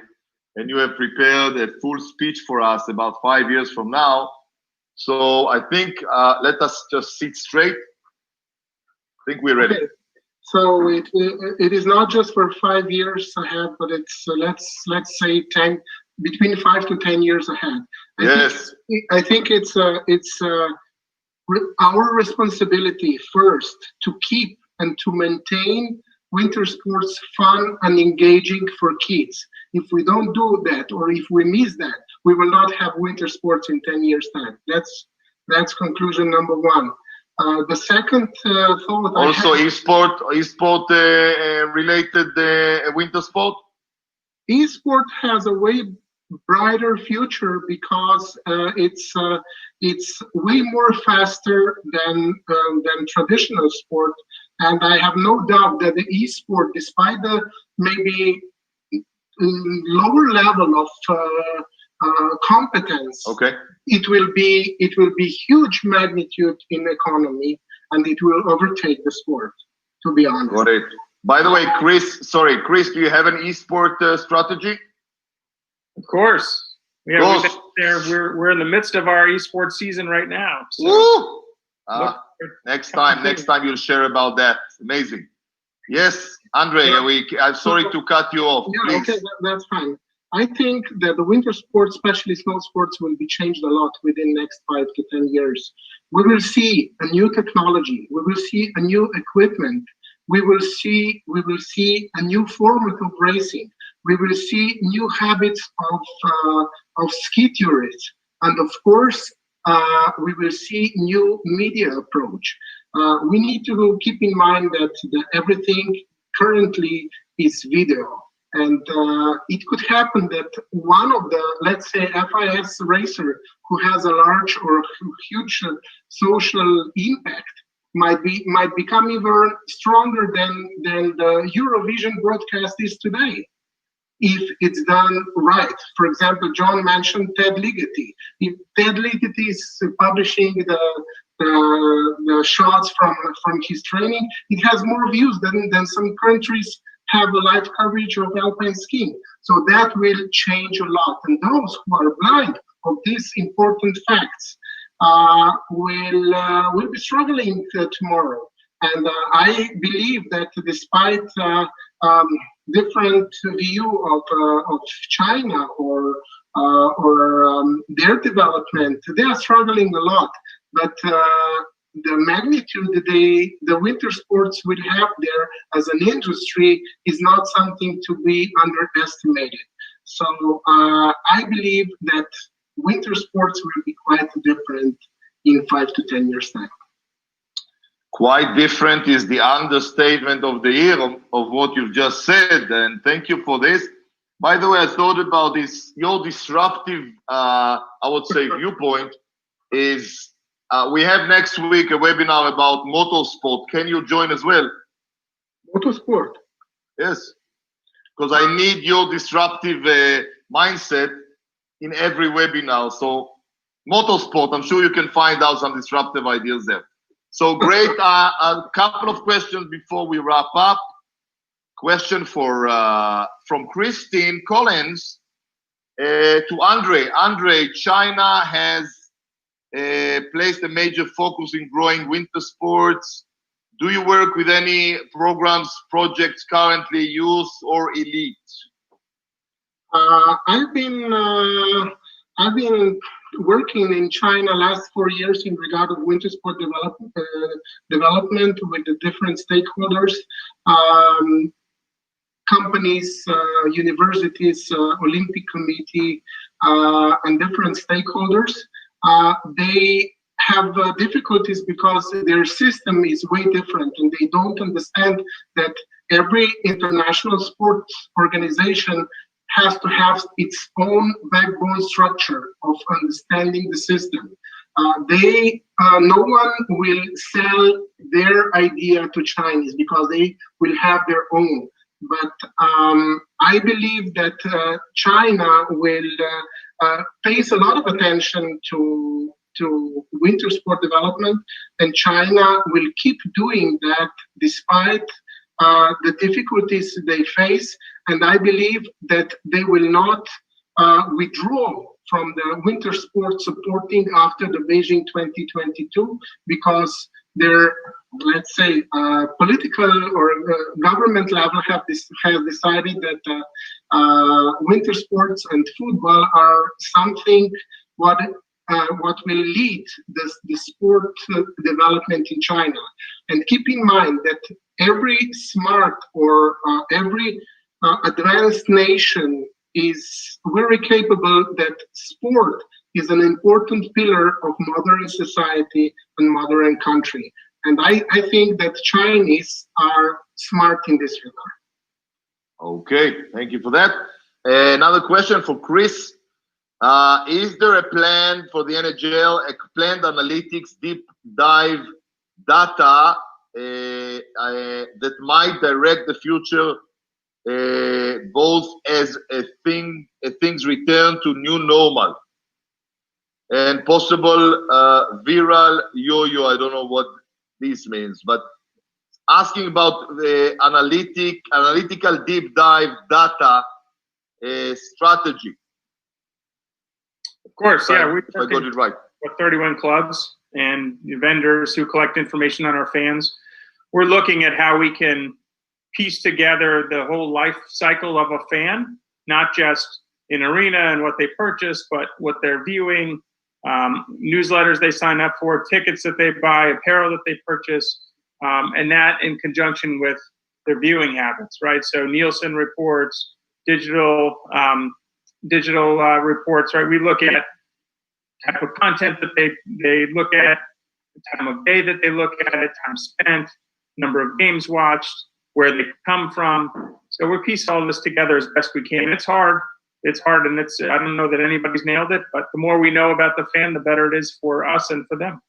and you have prepared a full speech for us about 5 years from now. So I think let us just sit straight. I think we're ready. Okay. So it is not just for 5 years ahead, but it's let's say between 5 to 10 years ahead. I think it's our responsibility first to keep and to maintain winter sports fun and engaging for kids. If we don't do that, or if we miss that, we will not have winter sports in 10 years' time. That's conclusion number one. The second thought. Also, esport related winter sport. Esport has a way brighter future because it's way more faster than traditional sport, and I have no doubt that the esport, despite the maybe lower level of competence, it will be huge magnitude in economy, and it will overtake the sport, to be honest. Got it. By the way, Chris, do you have an esport strategy? Of course. Yeah, we're in the midst of our esports season right now. So next time you'll share about that. Amazing. Yes, Andre, I'm sorry to cut you off. Yeah, okay, that's fine. I think that the winter sports, especially snow sports, will be changed a lot within the next 5 to 10 years. We will see a new technology. We will see a new equipment. We will see a new format of racing. We will see new habits of ski tourists, and of course, we will see new media approach. We need to keep in mind that everything currently is video. And it could happen that one of the, let's say, FIS racer who has a large or huge social impact might become even stronger than the Eurovision broadcast is today, if it's done right. For example, John mentioned Ted Ligety. If Ted Ligety is publishing the shots from his training, it has more views than some countries have a live coverage of alpine skiing. So that will change a lot. And those who are blind of these important facts will be struggling tomorrow. And I believe that despite different view of China or their development, they are struggling a lot. But the magnitude the winter sports will have there as an industry is not something to be underestimated. So I believe that winter sports will be quite different in 5 to 10 years' time. Quite different is the understatement of the year of what you've just said, and thank you for this. By the way, I thought about this. Your disruptive, I would say, viewpoint is we have next week a webinar about motorsport. Can you join as well? Motorsport? Yes, because I need your disruptive mindset in every webinar. So motorsport, I'm sure you can find out some disruptive ideas there. So great. A couple of questions before we wrap up. Question from Christine Collins to Andre. Andre, China has placed a major focus in growing winter sports. Do you work with any programs, projects currently used or elite? I've been working in China last 4 years in regard of winter sport development with the different stakeholders, companies, universities, Olympic Committee, and different stakeholders. They have difficulties because their system is way different, and they don't understand that every international sports organization has to have its own backbone structure of understanding the system. No one will sell their idea to Chinese because they will have their own. But I believe that China will pays a lot of attention to to winter sport development, and China will keep doing that despite the difficulties they face. And I believe that they will not withdraw from the winter sport supporting after the Beijing 2022, because their, let's say, political or government level has decided that winter sports and football are something what will lead the sport development in China. And keep in mind that every smart or every advanced nation is very capable that sport is an important pillar of modern society and modern country. And I think that Chinese are smart in this regard. Okay, thank you for that. Another question for Chris. Is there a plan for the NHL, a planned analytics deep dive data that might direct the future both as things return to new normal and possible viral yo-yo? I don't know what this means, but asking about the analytical deep dive data strategy. Of course, yeah, we I got it right. With 31 clubs and vendors who collect information on our fans. We're looking at how we can piece together the whole life cycle of a fan, not just in arena and what they purchase, but what they're viewing, newsletters they sign up for, tickets that they buy, apparel that they purchase, and that in conjunction with their viewing habits, right? So Nielsen reports, digital reports, right? We look at type of content that they look at, the time of day that they look at it, time spent, number of games watched, where they come from. So we piece all this together as best we can. It's hard, and I don't know that anybody's nailed it, but the more we know about the fan, the better it is for us and for them.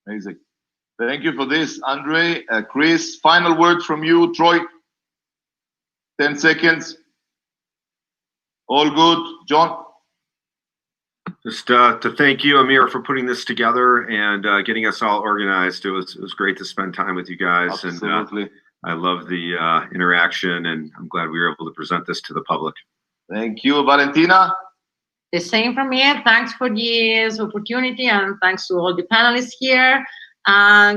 Amazing. Thank you for this, Andre. Chris, final word from you. Troy, 10 seconds. All good. John? Just to thank you, Amir, for putting this together and getting us all organized. It was great to spend time with you guys. Absolutely. And I love the interaction, and I'm glad we were able to present this to the public. Thank you, Valentina. The same from me. Thanks for this opportunity, and thanks to all the panelists here.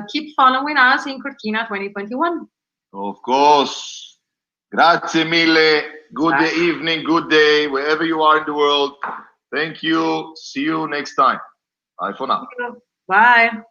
Keep following us in Cortina 2021. Of course. Grazie mille. Good evening, good day, wherever you are in the world. Thank you. See you next time. Bye for now. Bye.